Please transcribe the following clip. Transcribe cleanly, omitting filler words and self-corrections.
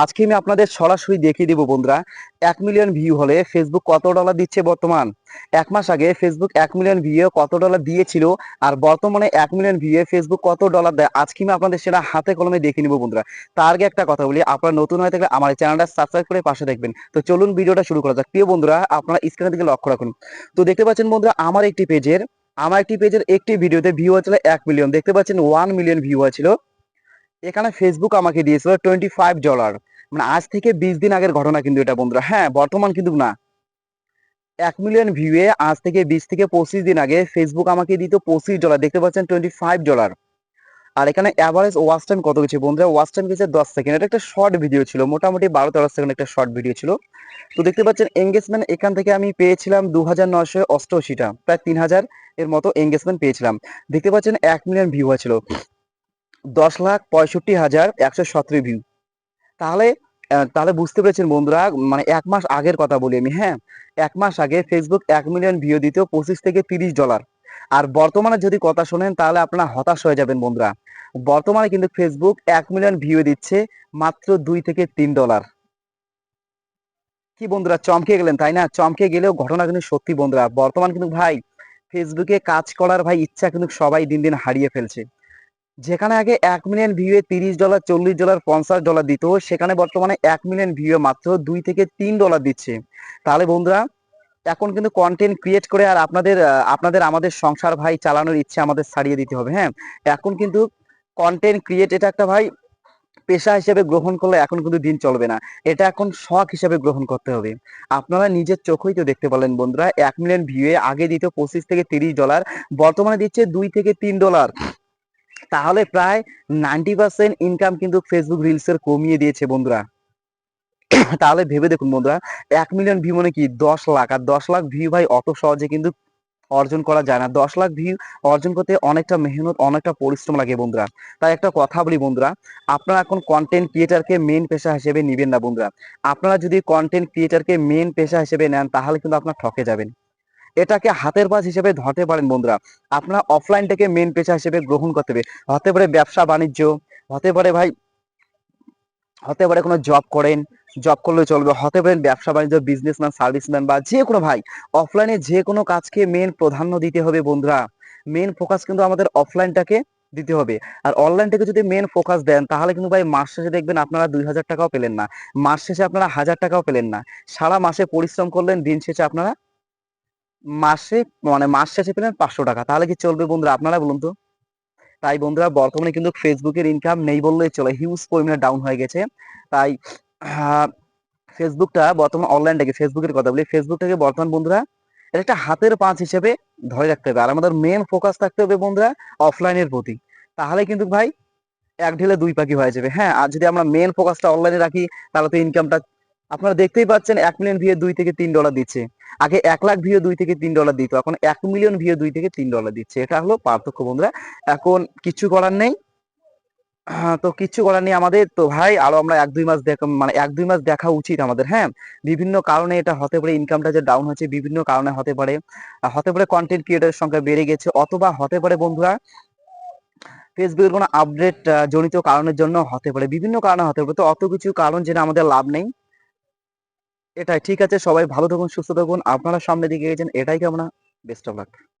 আজকে আমি আপনাদের সরাসরি দেখিয়ে দিব বন্ধুরা 1 মিলিয়ন ভিউ হলে ফেসবুক কত ডলার দিচ্ছে বর্তমান। 1 মাস আগে ফেসবুক 1 মিলিয়ন ভিউ কত ডলার দিয়েছিল, আর বর্তমানে 1 মিলিয়ন ভিউ ফেসবুক কত ডলার দেয় আজকে আমি আপনাদের সেটা হাতে কলমে দেখে নিব বন্ধুরা। তার আগে একটা কথা বলি, আপনারা নতুন হয়ে থাকলে আমার চ্যানেলটা সাবস্ক্রাইব করে পাশে দেখবেন। তো চলুন ভিডিওটা শুরু করা যাক। প্রিয় বন্ধুরা, আপনারা স্ক্রিনের দিকে লক্ষ্য রাখুন। তো দেখতে পাচ্ছেন বন্ধুরা, আমার একটি পেজের একটি ভিডিওতে ভিউ হয়েছিল 1 মিলিয়ন। দেখতে পাচ্ছেন 1 মিলিয়ন ভিউ হয়েছিল। এখানে ফেসবুক আমাকে দিয়েছিল $25। মানে আজ থেকে 20 দিন আগের ঘটনা কিন্তু এটা বন্ধুরা, হ্যাঁ বর্তমান কিন্তু না। 1 মিলিয়ন ভিউয়ে আজ থেকে 20 থেকে 25 দিন আগে ফেসবুক আমাকে দিত $25। দেখতে পাচ্ছেন $25। আর এখানে অ্যাভারেজ ওয়াচ টাইম কত গেছে বন্ধুরা? ওয়াচ টাইম গেছে 10 সেকেন্ড। এটা একটা শর্ট ভিডিও ছিল, মোটামুটি 12-13 সেকেন্ড একটা শর্ট ভিডিও ছিল। তো দেখতে পাচ্ছেন এঙ্গেজমেন্ট এখান থেকে আমি পেয়েছিলাম 2988টা, প্রায় 3000 এর মতো এঙ্গেজমেন্ট পেয়েছিলাম। দেখতে পাচ্ছেন 1 মিলিয়ন ভিউ হয়েছিল, 10,65,117 ভিউ। তাহলে তাহলে বুঝতে পেরেছেন বন্ধুরা, মানে 1 মাস আগের কথা বলি আমি, হ্যাঁ 1 মাস আগে ফেসবুক 1 মিলিয়ন ভিউ দিত $25 থেকে $30। আর বর্তমানে যদি কথা শোনেন তাহলে আপনারা হতাশ হয়ে যাবেন বন্ধুরা। বর্তমানে কিন্তু ফেসবুক 1 মিলিয়ন ভিউ দিচ্ছে মাত্র $2 থেকে $3। কি বন্ধুরা, চমকে গেলেন তাই না? চমকে গেলেও ঘটনা কিন্তু সত্যি বন্ধুরা। বর্তমান কিন্তু ভাই ফেসবুকে কাজ করার ভাই ইচ্ছা কিন্তু সবাই দিন দিন হারিয়ে ফেলছে। যেখানে আগে 1 মিলিয়ন ভিউয়ে $30, $40, $50 দিত, সেখানে বর্তমানে 1 মিলিয়ন ভিউয়ে মাত্র $2 থেকে $3 দিচ্ছে। তাহলে বন্ধুরা, এখন কিন্তু কন্টেন্ট ক্রিয়েট করে আর আপনাদের আমাদের সংসার ভাই চালানোর ইচ্ছে আমাদের ছাড়িয়ে দিতে হবে। হ্যাঁ, এখন কিন্তু কন্টেন্ট ক্রিয়েট এটা একটা ভাই পেশা হিসেবে গ্রহণ করলে এখন কিন্তু দিন চলবে না। এটা এখন শখ হিসেবে গ্রহণ করতে হবে। আপনারা নিজের চোখেই তো দেখতে পেলেন বন্ধুরা, 1 মিলিয়ন ভিউয়ে আগে দিত $25 থেকে $30, বর্তমানে দিচ্ছে $2 থেকে $3। তাহলে প্রায় 90% ইনকাম কিন্তু ফেসবুক রিলস এর কমিয়ে দিয়েছে বন্ধুরা। তাহলে ভেবে দেখুন বন্ধুরা, 1 মিলিয়ন ভিউ মানে কি 10 লাখ, আর 10 লাখ ভিউ ভাই অত সহজে কিন্তু অর্জন করা যায় না। 10 লাখ ভিউ অর্জন করতে অনেকটা মেহনত, অনেকটা পরিশ্রম লাগে বন্ধুরা। তাই একটা কথা বলি বন্ধুরা, আপনারা এখন কন্টেন্ট ক্রিয়েটারকে মেন পেশা হিসেবে নিবেন না বন্ধুরা। আপনারা যদি কন্টেন্ট ক্রিয়েটারকে মেন পেশা হিসেবে নেন তাহলে কিন্তু আপনারা ঠকে যাবেন। এটাকে হাতের কাজ হিসেবে ধরতে পারেন বন্ধুরা। আপনারা অফলাইনটাকে মেন পেশা হিসেবে গ্রহণ করতে হবে। হতে পারে ব্যবসা বাণিজ্য, হতে পারে ভাই, হতে পারে কোনো জব করেন, জব করলে চলবে, হতে পারেন ব্যবসা বাণিজ্য, বিজনেসম্যান, সার্ভিসম্যান বা যে কোনো ভাই। অফলাইনে যে কোনো কাজকে মেন প্রাধান্য দিতে হবে বন্ধুরা। মেন ফোকাস কিন্তু আমাদের অফলাইনটাকে দিতে হবে। আর অনলাইনটাকে যদি মেন ফোকাস দেন তাহলে কিন্তু ভাই মাস শেষে দেখবেন আপনারা 2000 টাকাও পেলেন না, মাস শেষে আপনারা 1000 টাকাও পেলেন না। সারা মাসে পরিশ্রম করলেন, দিন শেষে আপনারা মাসে মাস শেষে পেলেন 500 টাকা। তাহলে কি চলবে বন্ধুরা, আপনারা বলুন তো? তাই বন্ধুরা, বর্তমানে কিন্তু ফেসবুকের ইনকাম নেই বললেই চলে, হিউজ পরিমাণে ডাউন হয়ে গেছে। তাই আহ, ফেসবুকটা বর্তমান অনলাইনটাকে, ফেসবুকের কথা বলি, ফেসবুকটাকে বর্তমান বন্ধুরা এটা একটা হাতের পাঁচ হিসেবে ধরে রাখতে হবে। আর আমাদের মেন ফোকাস থাকতে হবে বন্ধুরা অফলাইনের প্রতি। তাহলে কিন্তু ভাই এক ঢিলে দুই পাখি হয়ে যাবে। হ্যাঁ, আর যদি আমরা মেন ফোকাসটা অনলাইনে রাখি তাহলে তো ইনকামটা আপনারা দেখতেই পাচ্ছেন, 1 মিলিয়ন ভিউ $2 থেকে $3 দিচ্ছে। আগে 1 লাখ ভিউ $2 থেকে $3 দিত, এখন 1 মিলিয়ন ভিউ $2 থেকে $3 দিচ্ছে। এটা হলো পার্থক্য বন্ধুরা। এখন কিছু করার নেই। তো কিচ্ছু করার নেই আমাদের। তো ভাই আরো আমরা 1-2 মাস দেখা, মানে 1-2 মাস দেখা উচিত আমাদের। হ্যাঁ, বিভিন্ন কারণে এটা হতে পারে, ইনকামটা যে ডাউন হচ্ছে বিভিন্ন কারণে হতে পারে। হতে পারে কন্টেন্ট ক্রিয়েটারের সংখ্যা বেড়ে গেছে, অথবা হতে পারে বন্ধুরা ফেসবুকের কোনো আপডেট জনিত কারণের জন্য হতে পারে, বিভিন্ন কারণে হতে পারে। তো অত কিছু কারণ জেনে আমাদের লাভ নেই। এটাই ঠিক আছে, সবাই ভালো থাকুন, সুস্থ থাকুন, আপনারা সামনের দিকে গেছেন এটাই কামনা। Best of luck.